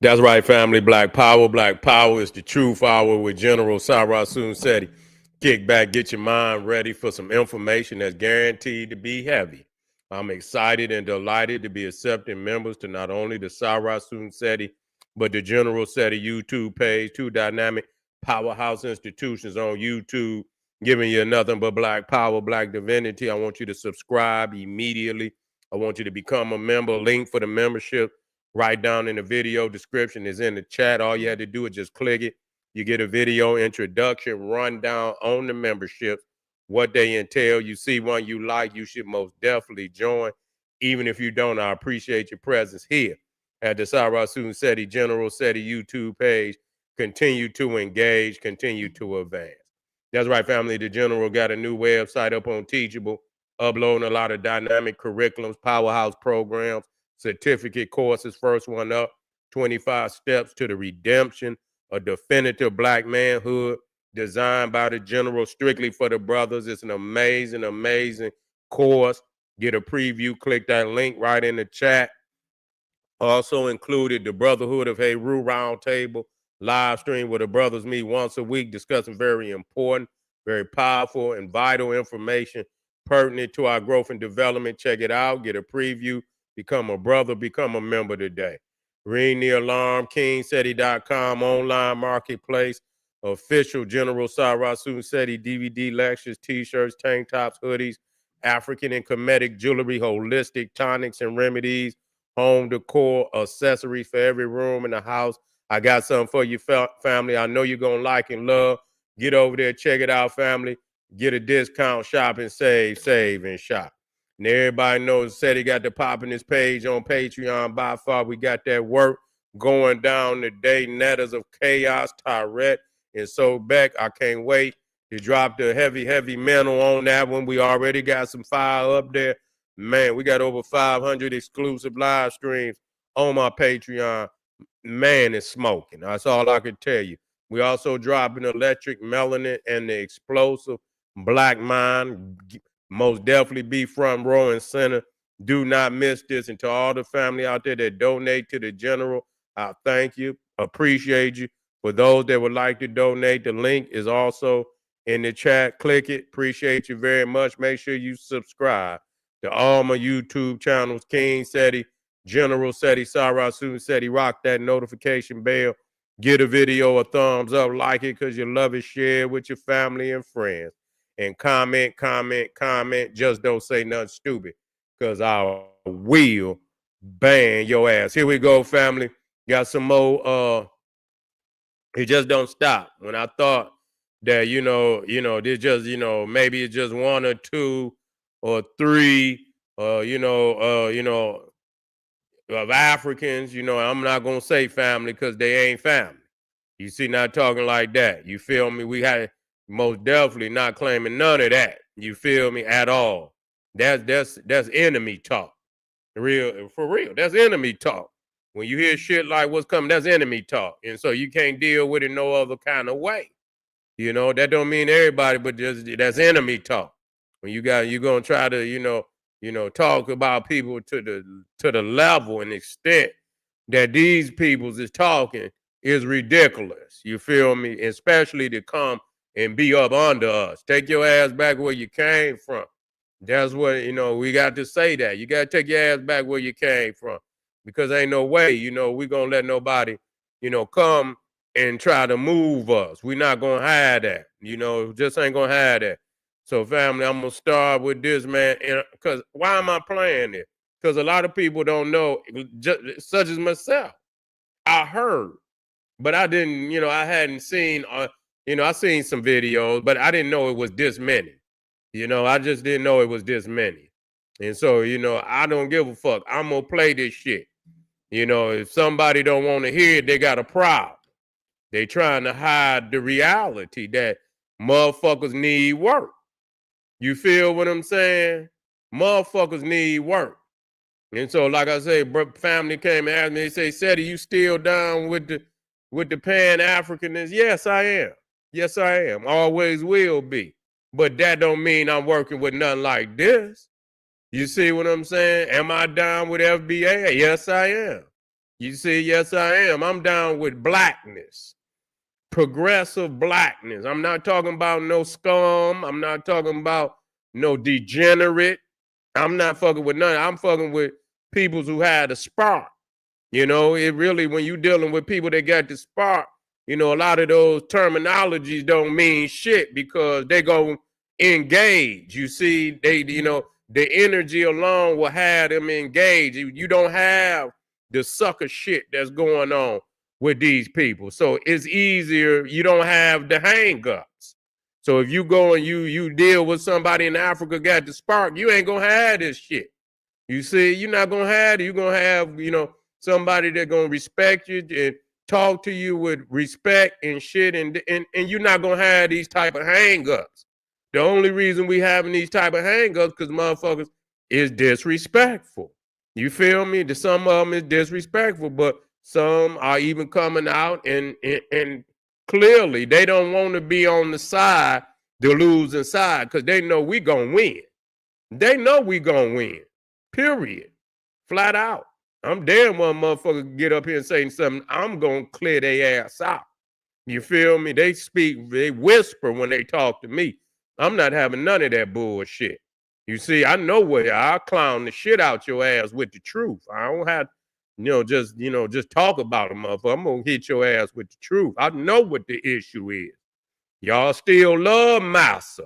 That's right, family. Black Power. Black Power is the truth hour with General Sarasun Seti. Kick back, get your mind ready for some information that's guaranteed to be heavy. I'm excited and delighted to be accepting members to not only the Sarasun Seti, but the General Seti YouTube page, two dynamic powerhouse institutions on YouTube, giving you nothing but Black Power, Black Divinity. I want you to subscribe immediately. I want you to become a member. Link for the membership right down in the video description is in the chat. All you had to do is just click it. You get a video introduction, rundown on the memberships, what they entail. You see one you like, you should most definitely join. Even if you don't, I appreciate your presence here at the Sarasun Seti General Seti YouTube page. Continue to engage, continue to advance. That's right, family. The General got a new website up on Teachable, uploading a lot of dynamic curriculums, powerhouse programs, certificate courses. First one up, 25 Steps to the Redemption, a definitive Black manhood designed by the General strictly for the brothers. It's an amazing, amazing course. Get a preview, click that link right in the chat. Also included the Brotherhood of Heru Roundtable live stream where the brothers meet once a week discussing very important, very powerful, and vital information pertinent to our growth and development. Check it out. Get a preview. Become a brother. Become a member today. Ring the alarm. KingSeti.com online marketplace. Official General Sarasun Seti DVD lectures, t-shirts, tank tops, hoodies, African and Kemetic jewelry, holistic tonics and remedies, home decor, accessories for every room in the house. I got something for you, family. I know you're going to like and love. Get over there, check it out, family. Get a discount, shop and save and shop. And everybody knows said he got the pop in his page on Patreon. By far, we got that work going down today. Netters of Chaos, Tyrette, and so Beck. I can't wait to drop the heavy mantle on that one. We already got some fire up there. Man, we got over 500 exclusive live streams on my Patreon. Man, it's smoking. That's all I can tell you. We also dropping Electric Melanin and the Explosive Black Mind. Most definitely be front row and center. Do not miss this. And to all the family out there that donate to the General, I thank you. Appreciate you. For those that would like to donate, the link is also in the chat. Click it. Appreciate you very much. Make sure you subscribe to all my YouTube channels, King Seti, General Seti, Sarasun Seti. Rock that notification bell. Get a video a thumbs up, like it because you love it, share with your family and friends. And comment. Just don't say nothing stupid because I will ban your ass. Here we go, family. Got some more. It just don't stop. When I thought that, there's just, maybe it's just one or two or three, of Africans, I'm not going to say family because they ain't family. You see, not talking like that. You feel me? We had most definitely not claiming none of that. You feel me? At all. That's enemy talk. For real. That's enemy talk. When you hear shit like what's coming, that's enemy talk. And so you can't deal with it no other kind of way. That don't mean everybody, but just that's enemy talk. When you're gonna try to, talk about people to the level and extent that these peoples is talking is ridiculous. You feel me? Especially to come and be up under us. Take your ass back where you came from. That's what, we got to say that. You got to take your ass back where you came from. Because ain't no way, we going to let nobody, come and try to move us. We're not going to hide that. Just ain't going to hide that. So, family, I'm going to start with this, man. Because why am I playing it? Because a lot of people don't know, such as myself. I heard, but I didn't, I hadn't seen, I seen some videos, but I didn't know it was this many. I just didn't know it was this many. And so, I don't give a fuck. I'm going to play this shit. If somebody don't want to hear it, they got a problem. They trying to hide the reality that motherfuckers need work. You feel what I'm saying? Motherfuckers need work. And so, like I say, family came and asked me, they say, Seti, you still down with the Pan-Africanness? Yes, I am. Yes, I am. Always will be. But that don't mean I'm working with nothing like this. You see what I'm saying? Am I down with FBA? Yes, I am. You see, yes, I am. I'm down with blackness, progressive blackness. I'm not talking about no scum. I'm not talking about no degenerate. I'm not fucking with none. I'm fucking with peoples who had a spark. You know, it really, when you dealing with people that got the spark, you know, a lot of those terminologies don't mean shit because they go engage. You see, the energy alone will have them engaged. You don't have the sucker shit that's going on with these people. So it's easier. You don't have the hang-ups. So if you go and you deal with somebody in Africa got the spark, you ain't gonna have this shit. You see, you're not gonna have it. You're gonna have, somebody that's gonna respect you and talk to you with respect and shit, and you're not gonna have these type of hang-ups. The only reason we having these type of hang-ups because motherfuckers is disrespectful. You feel me? Some of them is disrespectful, but some are even coming out and clearly they don't want to be on the side, the losing side, because they know we gonna win. They know we gonna win. Period. Flat out. I'm damn one motherfucker get up here and say something. I'm gonna clear their ass out. You feel me? They speak, they whisper when they talk to me. I'm not having none of that bullshit. You see, I know what I'll clown the shit out your ass with the truth. I don't have, just talk about a motherfucker. I'm gonna hit your ass with the truth. I know what the issue is. Y'all still love Massa.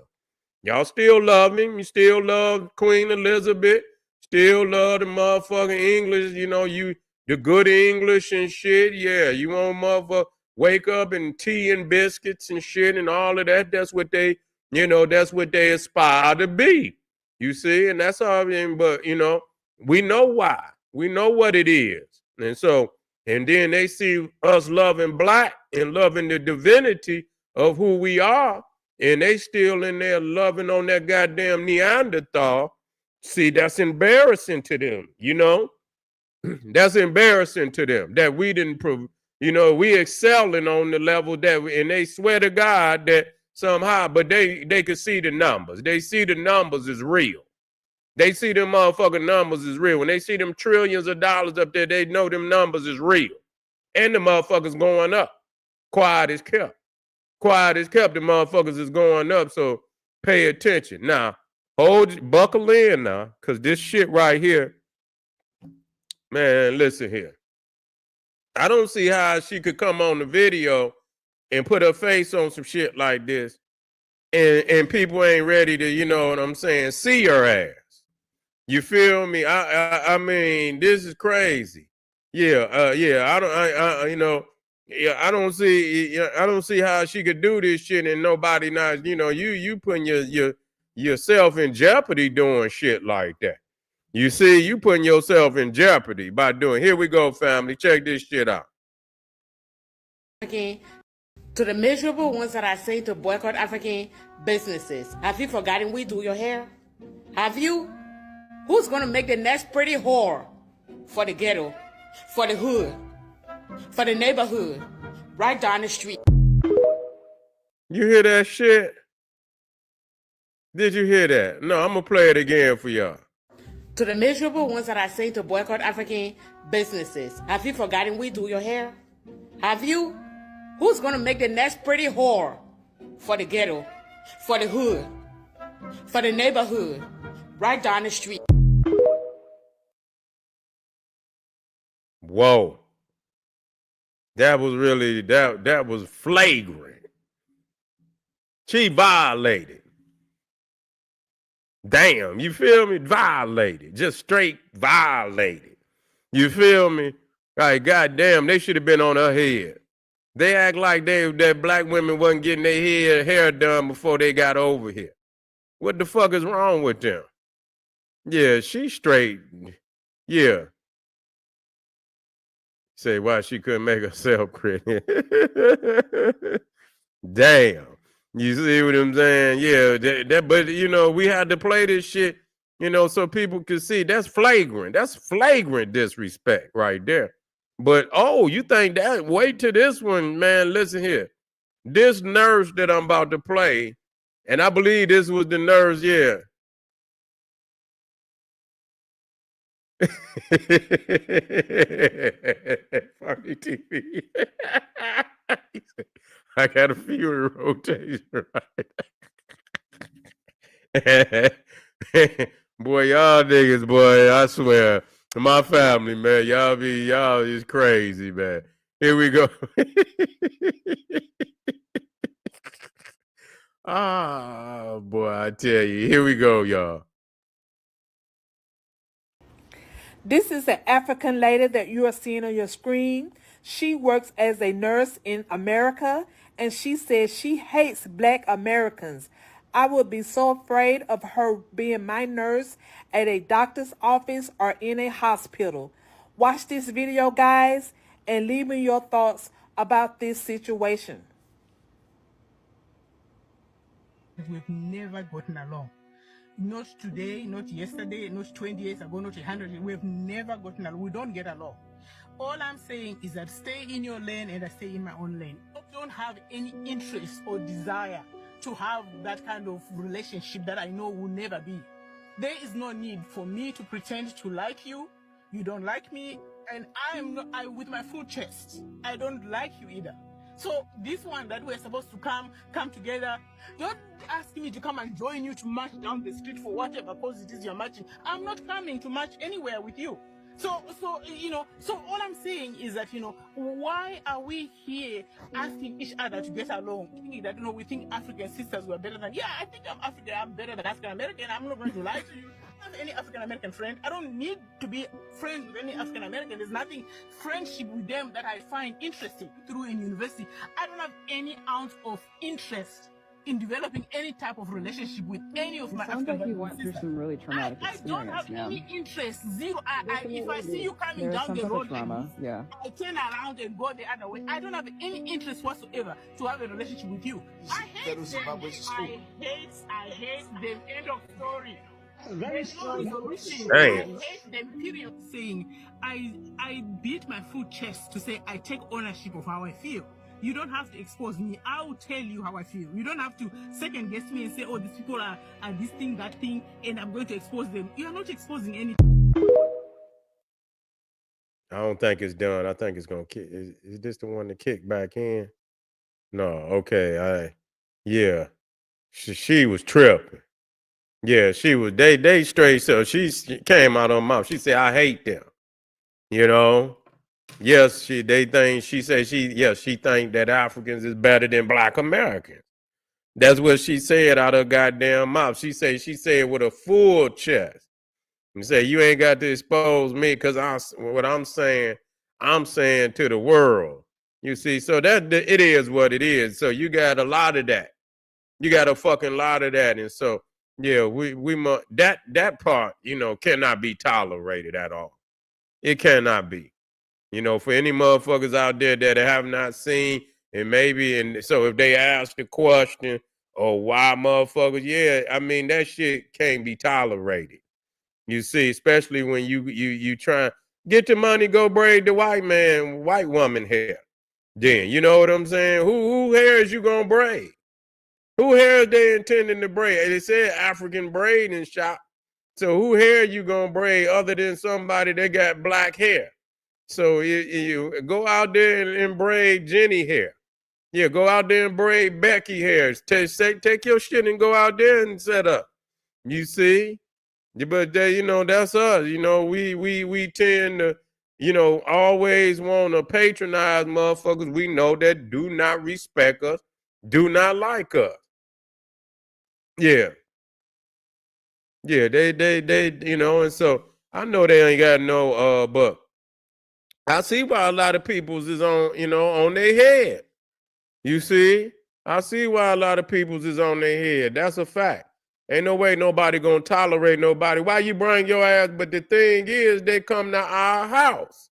Y'all still love him. You still love Queen Elizabeth. Still love the motherfucking English. The good English and shit. Yeah, you want motherfucker wake up and tea and biscuits and shit and all of that. That's what that's what they aspire to be. You see, and that's all. But we know why. We know what it is. And then they see us loving black and loving the divinity of who we are, and they still in there loving on that goddamn Neanderthal. See, that's embarrassing to them, That's embarrassing to them that we didn't prove, we excelling on the level and they swear to God that somehow, but they could see the numbers. They see the numbers is real. They see them motherfucking numbers is real. When they see them trillions of dollars up there, they know them numbers is real. And the motherfuckers going up. Quiet is kept. Quiet is kept. The motherfuckers is going up. So pay attention. Now, buckle in now, because this shit right here, man, listen here. I don't see how she could come on the video and put her face on some shit like this and people ain't ready to, you know what I'm saying, see her ass. You feel me? I mean, this is crazy. Yeah, I don't see how she could do this shit and nobody not, you putting yourself in jeopardy doing shit like that. You see, you putting yourself in jeopardy by doing. Here we go, family. Check this shit out. Again, to the miserable ones that I say to boycott African businesses, have you forgotten we do your hair? Have you? Who's gonna make the next pretty whore for the ghetto, for the hood, for the neighborhood, right down the street? You hear that shit? Did you hear that? No, I'm gonna play it again for y'all. To the miserable ones that I say to boycott African businesses, have you forgotten we do your hair? Have you? Who's gonna make the next pretty whore for the ghetto, for the hood, for the neighborhood, right down the street? Whoa. That was really, that was flagrant. She violated. Damn, you feel me? Violated. Just straight violated. You feel me? Like, goddamn, they should have been on her head. They act like that black women wasn't getting their hair done before they got over here. What the fuck is wrong with them? Yeah, she straight. Yeah. Say why she couldn't make herself pretty. Damn. You see what I'm saying? Yeah, but we had to play this shit, so people could see that's flagrant. That's flagrant disrespect right there. But you think that? Wait till this one, man. Listen here. This nurse that I'm about to play, and I believe this was the nurse, yeah. Funny TV. I got a few in rotation, right? Boy, y'all niggas, boy, I swear. My family, man, y'all is crazy, man. Here we go. Ah, boy, I tell you. Here we go, y'all. This is an African lady that you are seeing on your screen. She works as a nurse in America, and she says she hates Black Americans. I would be so afraid of her being my nurse at a doctor's office or in a hospital. Watch this video, guys, and leave me your thoughts about this situation. We've never gotten along. Not today, not yesterday, not 20 years ago, not 100 years. We've never gotten along. We don't get along. All I'm saying is that stay in your lane and I stay in my own lane. I don't have any interest or desire to have that kind of relationship that I know will never be. There is no need for me to pretend to like you. You don't like me, and I with my full chest. I don't like you either. So this one that we're supposed to come together, don't ask me to come and join you to march down the street for whatever cause it is you're marching. I'm not coming to march anywhere with you. So all I'm saying is that, why are we here asking each other to get along? Thinking that, we think African sisters were better than, I think I'm African, I'm better than African American. I'm not going to lie to you. I don't have any African American friend. I don't need to be friends with any African American. There's nothing friendship with them that I find interesting through in university. I don't have any ounce of interest in developing any type of relationship with any of my African African like you went through some really traumatic I don't have any interest. Zero. If I see you coming down the road trauma, like this, I turn around and go the other way. I don't have any interest whatsoever to have a relationship with you. I hate them. I hate them. End of story. Very strong. I hate them. Period. Saying I beat my full chest to say I take ownership of how I feel. You don't have to expose me. I will tell you how I feel. You don't have to second guess me and say, oh, these people are this thing, that thing, and I'm going to expose them. You are not exposing anything. I don't think it's done. I think it's gonna kick. Is this the one to kick back in? No. Okay. Yeah. She was tripping. Yeah, she was. They straight. So she came out of her mouth. She said, "I hate them." You know. Yes, they think she said she think that Africans is better than Black Americans. That's what she said out of her goddamn mouth. She said with a full chest. And say you ain't got to expose me because I'm saying to the world. You see, so that it is what it is. So you got a lot of that. You got a fucking lot of that, and so yeah, we must that part cannot be tolerated at all. It cannot be. For any motherfuckers out there that have not seen, and so if they ask the question, or why motherfuckers, I mean that shit can't be tolerated. You see, especially when you try get the money, go braid the white woman hair. Then you know what I'm saying? Who hair is you gonna braid? Who hair is they intending to braid? And it said African braiding shop. So who hair you gonna braid other than somebody that got black hair? So you go out there and braid Jenny hair. Yeah, go out there and braid Becky hair. Take your shit and go out there and set up. You see? But that's us. We tend to, always want to patronize motherfuckers we know that do not respect us, do not like us. Yeah. Yeah, they, and so I know they ain't got no but I see why a lot of people's is on their head. You see? I see why a lot of people's is on their head. That's a fact. Ain't no way nobody gonna tolerate nobody. Why you bring your ass? But the thing is, they come to our house.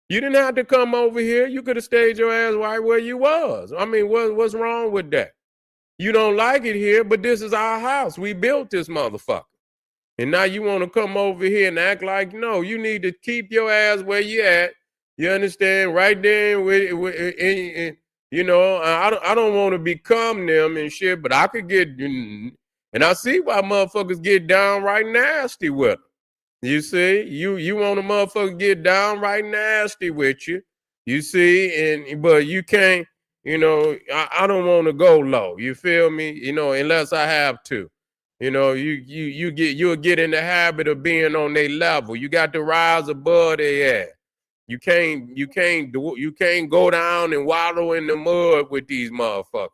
You didn't have to come over here. You could have stayed your ass right where you was. I mean, what's wrong with that? You don't like it here, but this is our house. We built this motherfucker. And now you want to come over here and act like, no, you need to keep your ass where you at. You understand? Right there I don't want to become them and shit, but I could get, and I see why motherfuckers get downright nasty with them. You see, you want a motherfucker get downright nasty with you. You see, but you can't. I don't want to go low. You feel me? Unless I have to. You'll get in the habit of being on their level. You got to rise above their ass. You can't go down and wallow in the mud with these motherfuckers.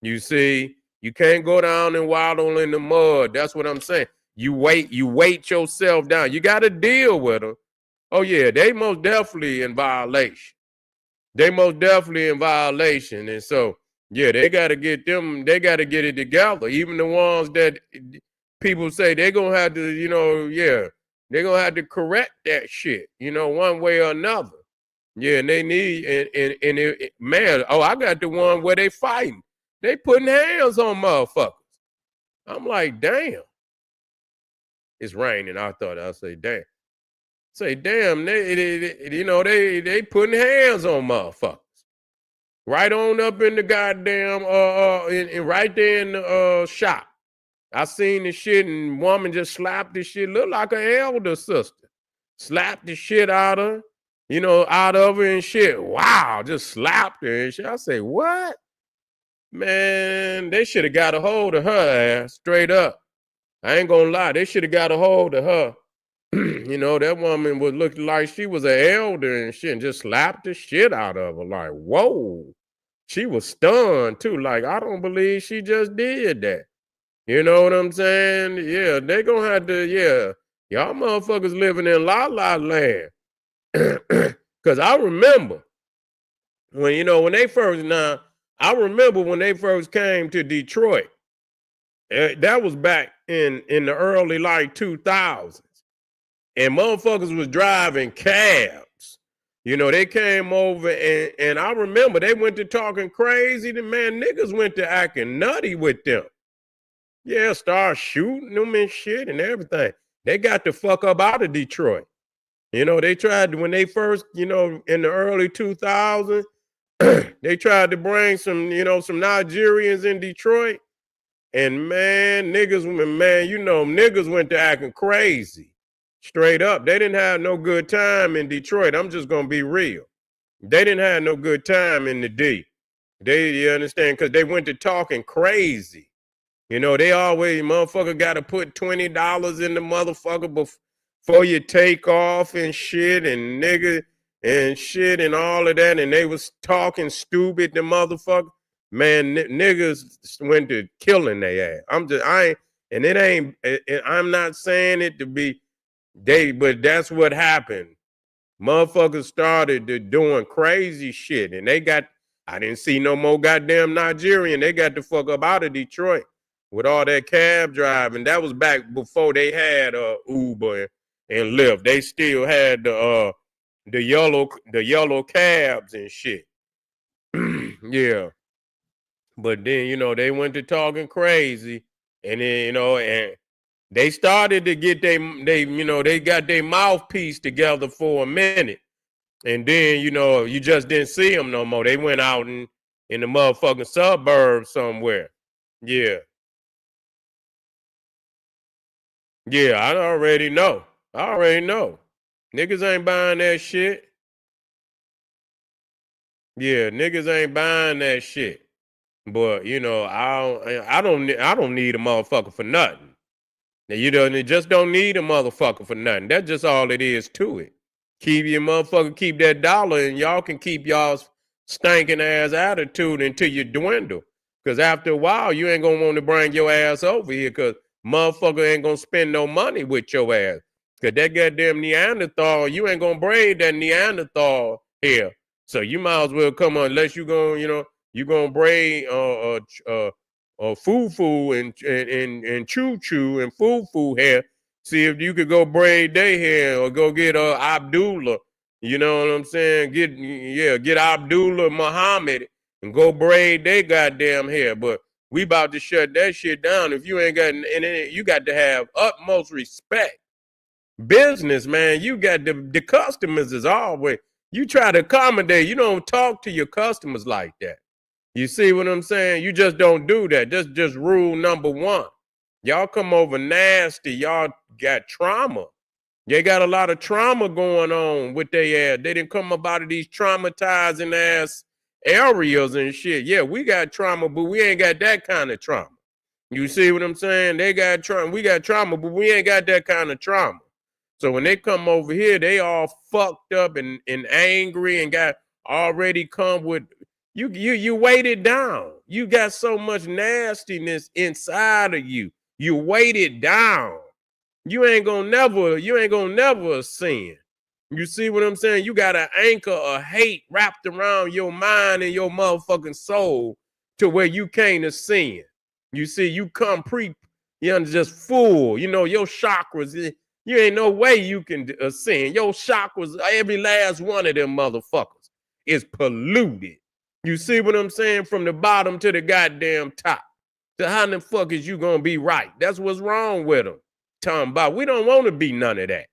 You see, you can't go down and waddle in the mud. That's what I'm saying. You weight yourself down. You got to deal with them. Oh yeah, they most definitely in violation. They most definitely in violation. And so, yeah, they got to get it together. Even the ones that people say they're going to have to, they're going to have to correct that shit, one way or another. Yeah, and they need, man, I got the one where they fighting. They putting hands on motherfuckers. I'm like, damn. It's raining. I'll say, damn. Say, damn, they putting hands on motherfuckers. Right on up in the goddamn, right there in the shop. I seen the shit and woman just slapped the shit, look like an elder sister. Slapped the shit out of her, out of her and shit. Wow, just slapped her and shit. I say, what? Man, they should have got a hold of her ass, straight up. I ain't gonna lie, they should have got a hold of her. That woman was looking like she was an elder and shit, and just slapped the shit out of her. Like, whoa. She was stunned too. Like, I don't believe she just did that. You know what I'm saying? Yeah, they gonna have to, yeah. Y'all motherfuckers living in la la land. Cause I remember when they first came to Detroit. That was back in the early like 2000s. And motherfuckers was driving cabs. They came over and I remember they went to talking crazy. Man, niggas went to acting nutty with them. Yeah, start shooting them and shit and everything. They got the fuck up out of Detroit. They tried when they first, in the early 2000s, they tried to bring some Nigerians in Detroit. And man, niggas went to acting crazy. Straight up. They didn't have no good time in Detroit. I'm just gonna be real. They didn't have no good time in the D. You understand? Because they went to talking crazy. They always, motherfucker got to put $20 in the motherfucker before you take off and shit and nigga and shit and all of that. And they was talking stupid, the motherfucker. Man, niggas went to killing their ass. I'm not saying it to be, but that's what happened. Motherfuckers started doing crazy shit. And I didn't see no more goddamn Nigerian. They got the fuck up out of Detroit with all that cab driving. That was back before they had Uber and Lyft. They still had the yellow cabs and shit. Yeah. But then, they went to talking crazy. And then, and they started to get they got their mouthpiece together for a minute. And then, you just didn't see them no more. They went out in the motherfucking suburbs somewhere. Yeah. Yeah, I already know. Niggas ain't buying that shit. Yeah, niggas ain't buying that shit. But I don't need a motherfucker for nothing. Now you just don't need a motherfucker for nothing. That's just all it is to it. Keep that dollar, and y'all can keep y'all's stinking ass attitude until you dwindle. Cause after a while, you ain't gonna want to bring your ass over here, cause motherfucker ain't gonna spend no money with your ass. Cause that goddamn Neanderthal, you ain't gonna braid that Neanderthal hair. So you might as well come on, unless you gonna braid foo-foo and choo-choo and foo-foo hair. See if you could go braid their hair or go get Abdullah. You know what I'm saying? Get Abdullah Muhammad and go braid their goddamn hair. But we about to shut that shit down. If you ain't got, and you got to have utmost respect. Business, man, you got the customers is always, you try to accommodate. You don't talk to your customers like that. You see what I'm saying? You just don't do that. That's just rule number one. Y'all come over nasty. Y'all got trauma. They got a lot of trauma going on with their ass. They didn't come up out of these traumatizing ass areas and shit. Yeah, we got trauma, but we ain't got that kind of trauma. You see what I'm saying? They got trauma. We got trauma, but we ain't got that kind of trauma. So when they come over here, they all fucked up and angry and got already come with you weighted down. You got so much nastiness inside of you. You weighted down. You ain't gonna never sin. You see what I'm saying? You got an anchor of hate wrapped around your mind and your motherfucking soul to where you can't sin. You see, you come you're just full. You know, your chakras, you ain't no way you can sin. Your chakras, every last one of them motherfuckers is polluted. You see what I'm saying? From the bottom to the goddamn top. So how the fuck is you gonna be right? That's what's wrong with them. Talking about we don't want to be none of that.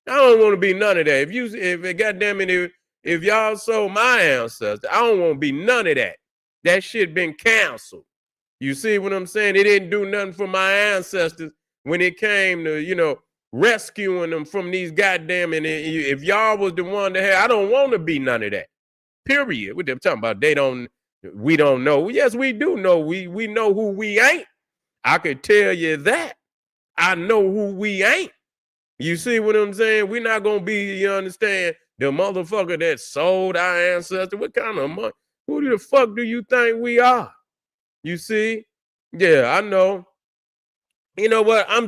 I don't want to be none of that. If goddamn it, if y'all sold my ancestors, I don't want to be none of that. That shit been canceled. You see what I'm saying? It didn't do nothing for my ancestors when it came to, you know, rescuing them from these goddamn, and if y'all was the one to have, I don't want to be none of that. Period. What they're talking about, we don't know. Yes, we do know. We know who we ain't. I could tell you that. I know who we ain't. You see what I'm saying? We're not gonna be, you understand, the motherfucker that sold our ancestors. What kind of money? Who the fuck do you think we are? You see? Yeah, I know. You know what? I'm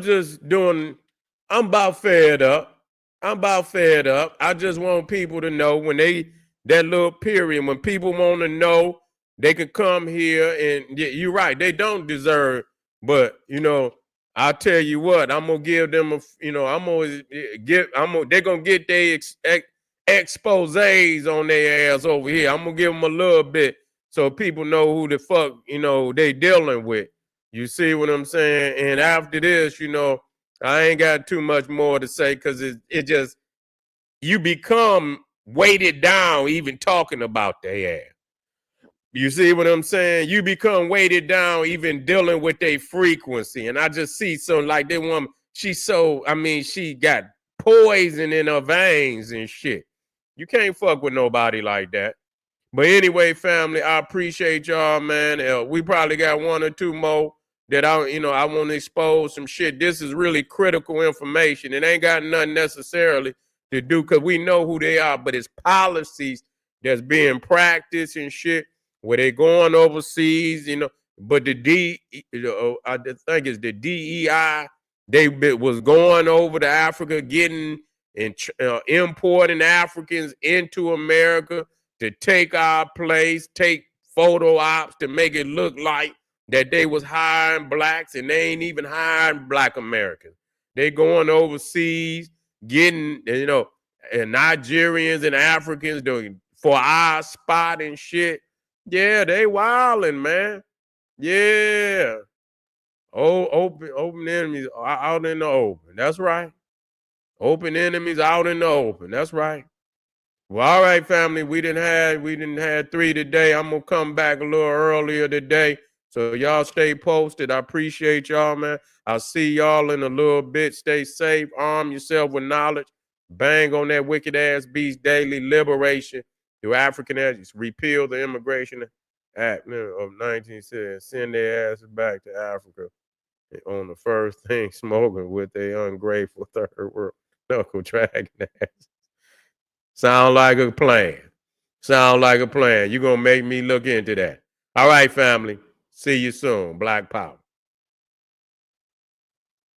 about fed up. I just want people to know when that little period, when people want to know, they can come here and you're right, they don't deserve, but you know, I'll tell you what, I'm gonna give them they're gonna get their exposés on their ass over here. I'm gonna give them a little bit so people know who the fuck, you know, they dealing with. You see what I'm saying? And after this, you know, I ain't got too much more to say because it just, you become weighted down even talking about their ass. You see what I'm saying? You become weighted down even dealing with their frequency. And I just see so like that woman, she got poison in her veins and shit. You can't fuck with nobody like that. But anyway, family, I appreciate y'all, man. We probably got one or two more that I want to expose some shit. This is really critical information. It ain't got nothing necessarily to do because we know who they are, but it's policies that's being practiced and shit where they going overseas, you know. But I think it's the DEI. They was going over to Africa, getting and importing Africans into America to take our place, take photo ops to make it look like that they was hiring blacks, and they ain't even hiring black Americans. They going overseas, getting, you know, and Nigerians and Africans doing for our spot and shit. Yeah, they wilding, man. Yeah. Oh, open enemies out in the open. That's right. Open enemies out in the open. That's right. Well, all right, family. We didn't have 3 today. I'm gonna come back a little earlier today. So y'all stay posted. I appreciate y'all, man. I'll see y'all in a little bit. Stay safe. Arm yourself with knowledge. Bang on that wicked ass beast daily liberation through African edges. Repeal the Immigration Act of 1960. Send their asses back to Africa on the first thing smoking with their ungrateful third world knuckle dragging ass. Sound like a plan. Sound like a plan. You're going to make me look into that. All right, family. See you soon. Black Power.